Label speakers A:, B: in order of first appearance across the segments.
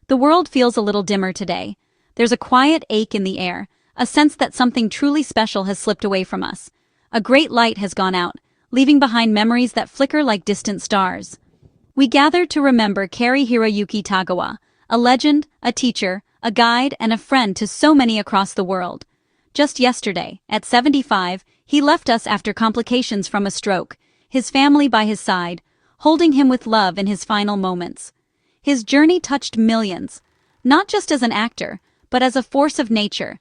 A: The world feels a little dimmer today. There's a quiet ache in the air, a sense that something truly special has slipped away from us. A great light has gone out, leaving behind memories that flicker like distant stars. We gather to remember Cary-Hiroyuki Tagawa, a legend, a teacher, a guide, and a friend to so many across the world. Just yesterday, at 75, he left us after complications from a stroke, his family by his side, holding him with love in his final moments. His journey touched millions, not just as an actor, but as a force of nature,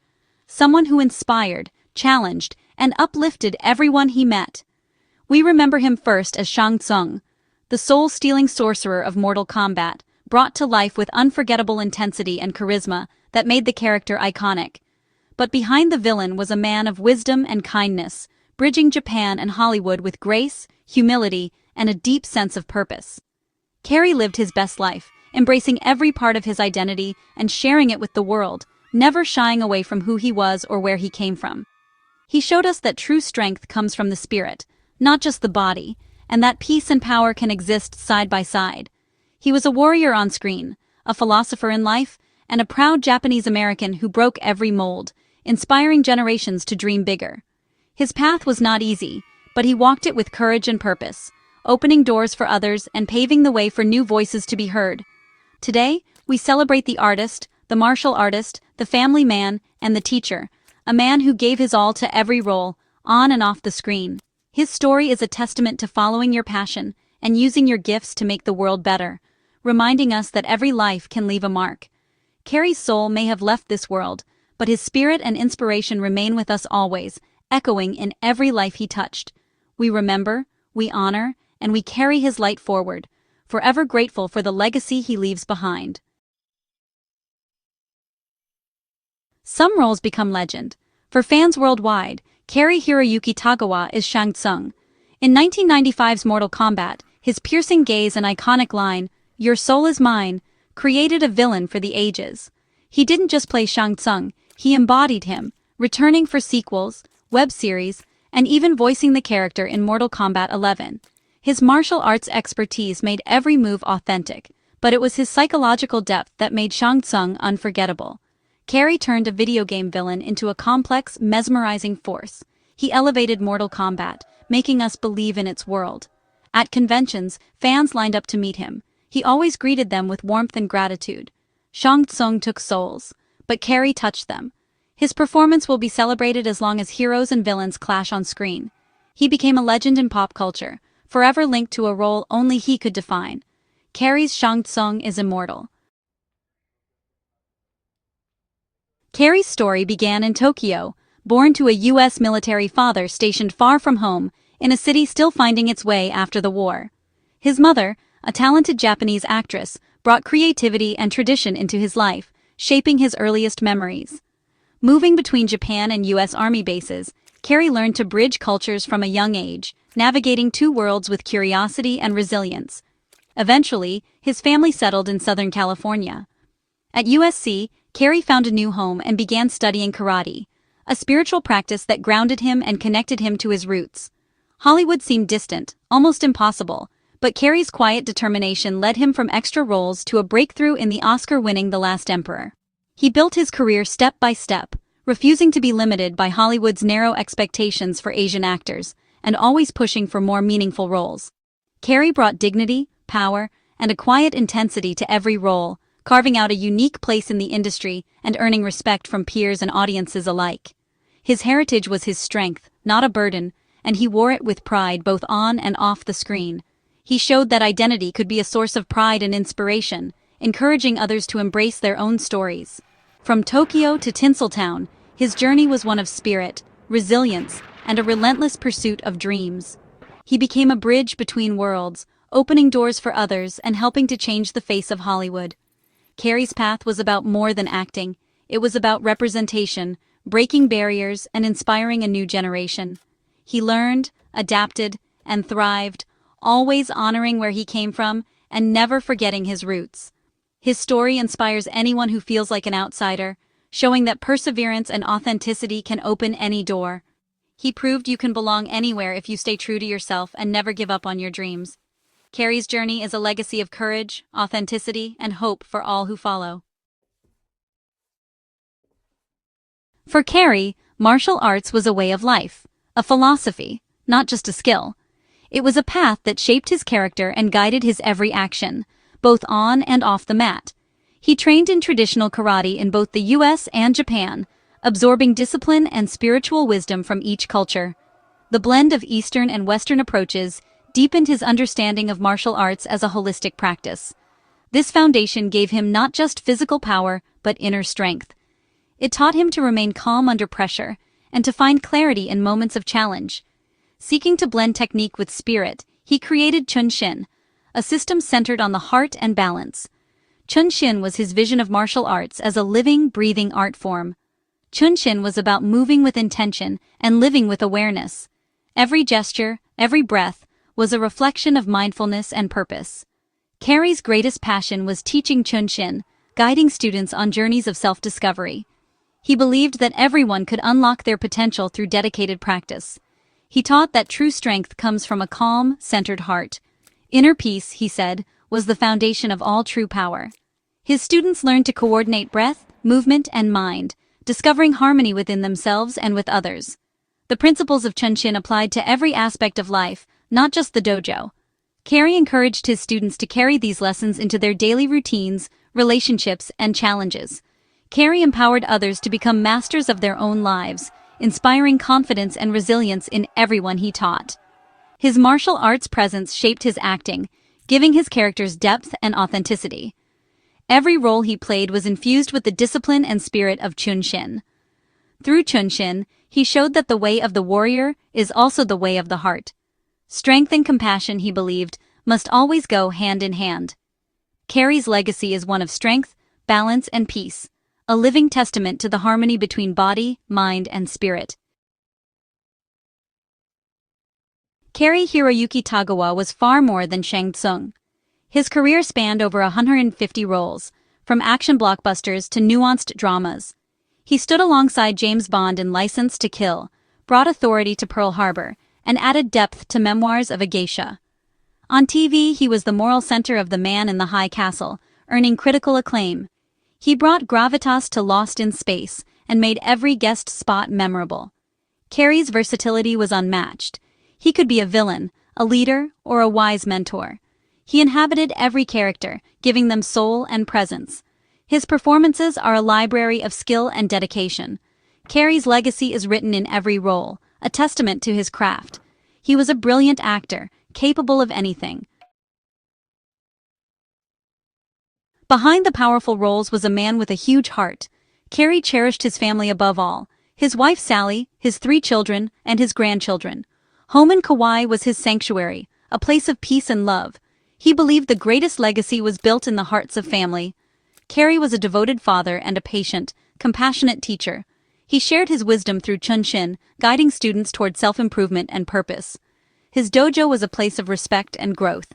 A: someone who inspired, challenged, and uplifted everyone he met. We remember him first as Shang Tsung, the soul-stealing sorcerer of Mortal Kombat, brought to life with unforgettable intensity and charisma that made the character iconic. But behind the villain was a man of wisdom and kindness, bridging Japan and Hollywood with grace, humility, and a deep sense of purpose. Cary lived his best life, embracing every part of his identity and sharing it with the world, never shying away from who he was or where he came from. He showed us that true strength comes from the spirit, not just the body, and that peace and power can exist side by side. He was a warrior on screen, a philosopher in life, and a proud Japanese-American who broke every mold, inspiring generations to dream bigger. His path was not easy, but he walked it with courage and purpose, opening doors for others and paving the way for new voices to be heard. Today, we celebrate the artist, the martial artist, the family man, and the teacher, a man who gave his all to every role, on and off the screen. His story is a testament to following your passion and using your gifts to make the world better, reminding us that every life can leave a mark. Cary's soul may have left this world, but his spirit and inspiration remain with us always, echoing in every life he touched. We remember, we honor, and we carry his light forward, forever grateful for the legacy he leaves behind. Some roles become legend. For fans worldwide, Cary-Hiroyuki Tagawa is Shang Tsung. In 1995's Mortal Kombat, his piercing gaze and iconic line, "Your soul is mine," created a villain for the ages. He didn't just play Shang Tsung, he embodied him, returning for sequels, web series, and even voicing the character in Mortal Kombat 11. His martial arts expertise made every move authentic, but it was his psychological depth that made Shang Tsung unforgettable. Cary turned a video game villain into a complex, mesmerizing force. He elevated Mortal Kombat, making us believe in its world. At conventions, fans lined up to meet him. He always greeted them with warmth and gratitude. Shang Tsung took souls, but Cary touched them. His performance will be celebrated as long as heroes and villains clash on screen. He became a legend in pop culture, forever linked to a role only he could define. Cary's Shang Tsung is immortal. Cary's story began in Tokyo, born to a U.S. military father stationed far from home, in a city still finding its way after the war. His mother, a talented Japanese actress, brought creativity and tradition into his life, shaping his earliest memories. Moving between Japan and U.S. Army bases, Cary learned to bridge cultures from a young age, navigating two worlds with curiosity and resilience. Eventually, his family settled in Southern California. At USC, Cary found a new home and began studying karate, a spiritual practice that grounded him and connected him to his roots. Hollywood seemed distant, almost impossible, but Cary's quiet determination led him from extra roles to a breakthrough in the Oscar-winning The Last Emperor. He built his career step by step, refusing to be limited by Hollywood's narrow expectations for Asian actors, and always pushing for more meaningful roles. Cary brought dignity, power, and a quiet intensity to every role, carving out a unique place in the industry and earning respect from peers and audiences alike. His heritage was his strength, not a burden, and he wore it with pride both on and off the screen. He showed that identity could be a source of pride and inspiration, encouraging others to embrace their own stories. From Tokyo to Tinseltown, his journey was one of spirit, resilience, and a relentless pursuit of dreams. He became a bridge between worlds, opening doors for others and helping to change the face of Hollywood. Cary's path was about more than acting. It was about representation, breaking barriers, and inspiring a new generation. He learned, adapted, and thrived, always honoring where he came from and never forgetting his roots. His story inspires anyone who feels like an outsider, showing that perseverance and authenticity can open any door. He proved you can belong anywhere if you stay true to yourself and never give up on your dreams. Cary's journey is a legacy of courage, authenticity, and hope for all who follow. For Cary, martial arts was a way of life, a philosophy, not just a skill. It was a path that shaped his character and guided his every action, both on and off the mat. He trained in traditional karate in both the US and Japan, absorbing discipline and spiritual wisdom from each culture. The blend of Eastern and Western approaches deepened his understanding of martial arts as a holistic practice. This foundation gave him not just physical power, but inner strength. It taught him to remain calm under pressure and to find clarity in moments of challenge. Seeking to blend technique with spirit, he created Chun-Shin, a system centered on the heart and balance. Chun-Shin was his vision of martial arts as a living, breathing art form. Chun-Shin was about moving with intention and living with awareness. Every gesture, every breath, was a reflection of mindfulness and purpose. Cary's greatest passion was teaching Chun-Shin, guiding students on journeys of self-discovery. He believed that everyone could unlock their potential through dedicated practice. He taught that true strength comes from a calm, centered heart. Inner peace, he said, was the foundation of all true power. His students learned to coordinate breath, movement, and mind, discovering harmony within themselves and with others. The principles of Chun-Shin applied to every aspect of life, not just the dojo. Cary encouraged his students to carry these lessons into their daily routines, relationships, and challenges. Cary empowered others to become masters of their own lives, inspiring confidence and resilience in everyone he taught. His martial arts presence shaped his acting, giving his characters depth and authenticity. Every role he played was infused with the discipline and spirit of Chun-Shin. Through Chun-Shin, he showed that the way of the warrior is also the way of the heart. Strength and compassion, he believed, must always go hand in hand. Cary's legacy is one of strength, balance, and peace, a living testament to the harmony between body, mind, and spirit. Cary-Hiroyuki Tagawa was far more than Shang Tsung. His career spanned over 150 roles, from action blockbusters to nuanced dramas. He stood alongside James Bond in License to Kill, brought authority to Pearl Harbor, and added depth to Memoirs of a Geisha. On TV, he was the moral center of The Man in the High Castle, earning critical acclaim. He brought gravitas to Lost in Space and made every guest spot memorable. Cary's versatility was unmatched. He could be a villain, a leader, or a wise mentor. He inhabited every character, giving them soul and presence. His performances are a library of skill and dedication. Cary's legacy is written in every role, a testament to his craft. He was a brilliant actor, capable of anything. Behind the powerful roles was a man with a huge heart. Cary cherished his family above all, his wife Sally, his 3 children, and his grandchildren. Home in Kauai was his sanctuary, a place of peace and love. He believed the greatest legacy was built in the hearts of family. Cary was a devoted father and a patient, compassionate teacher. He shared his wisdom through Chun-Shin, guiding students toward self-improvement and purpose. His dojo was a place of respect and growth.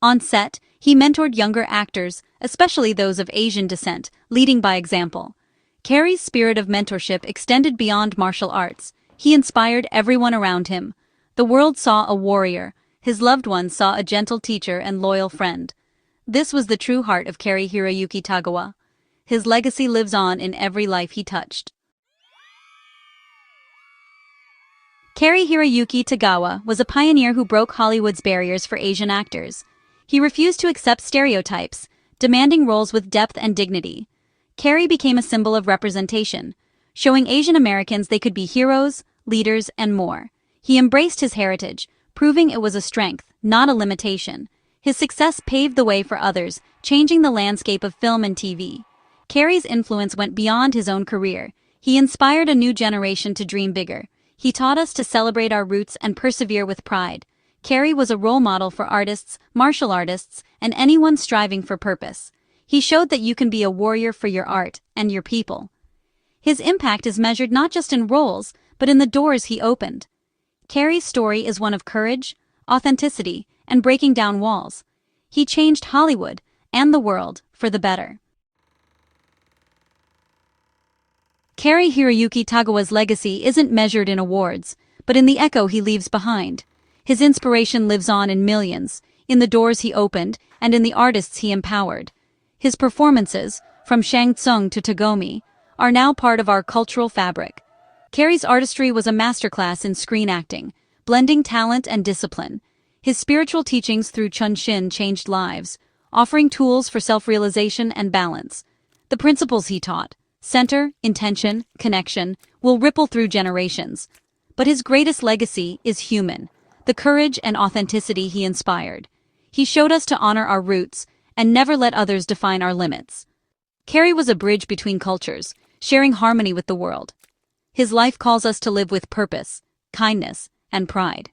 A: On set, he mentored younger actors, especially those of Asian descent, leading by example. Cary's spirit of mentorship extended beyond martial arts. He inspired everyone around him. The world saw a warrior. His loved ones saw a gentle teacher and loyal friend. This was the true heart of Cary-Hiroyuki Tagawa. His legacy lives on in every life he touched. Cary-Hiroyuki Tagawa was a pioneer who broke Hollywood's barriers for Asian actors. He refused to accept stereotypes, demanding roles with depth and dignity. Cary became a symbol of representation, showing Asian Americans they could be heroes, leaders, and more. He embraced his heritage, proving it was a strength, not a limitation. His success paved the way for others, changing the landscape of film and TV. Cary's influence went beyond his own career. He inspired a new generation to dream bigger. He taught us to celebrate our roots and persevere with pride. Cary was a role model for artists, martial artists, and anyone striving for purpose. He showed that you can be a warrior for your art and your people. His impact is measured not just in roles, but in the doors he opened. Cary's story is one of courage, authenticity, and breaking down walls. He changed Hollywood and the world for the better. Cary-Hiroyuki Tagawa's legacy isn't measured in awards, but in the echo he leaves behind. His inspiration lives on in millions, in the doors he opened, and in the artists he empowered. His performances, from Shang Tsung to Tagomi, are now part of our cultural fabric. Cary's artistry was a masterclass in screen acting, blending talent and discipline. His spiritual teachings through Chun-Shin changed lives, offering tools for self-realization and balance. The principles he taught, center, intention, connection, will ripple through generations. But his greatest legacy is human, the courage and authenticity he inspired. He showed us to honor our roots and never let others define our limits. Cary was a bridge between cultures, sharing harmony with the world. His life calls us to live with purpose, kindness, and pride.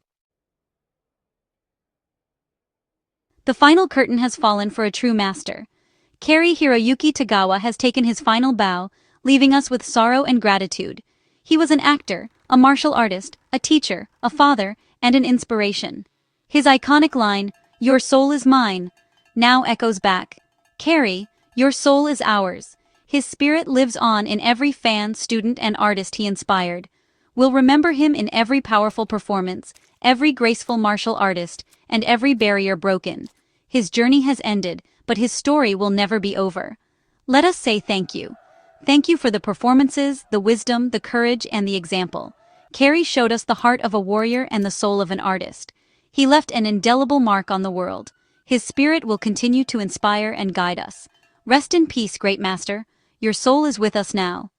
A: The final curtain has fallen for a true master. Cary-Hiroyuki Tagawa has taken his final bow, leaving us with sorrow and gratitude. He was an actor, a martial artist, a teacher, a father, and an inspiration. His iconic line, "Your soul is mine," now echoes back. Cary, your soul is ours. His spirit lives on in every fan, student, and artist he inspired. We'll remember him in every powerful performance, every graceful martial artist, and every barrier broken. His journey has ended, but his story will never be over. Let us say thank you. Thank you for the performances, the wisdom, the courage, and the example. Cary showed us the heart of a warrior and the soul of an artist. He left an indelible mark on the world. His spirit will continue to inspire and guide us. Rest in peace, great master. Your soul is with us now.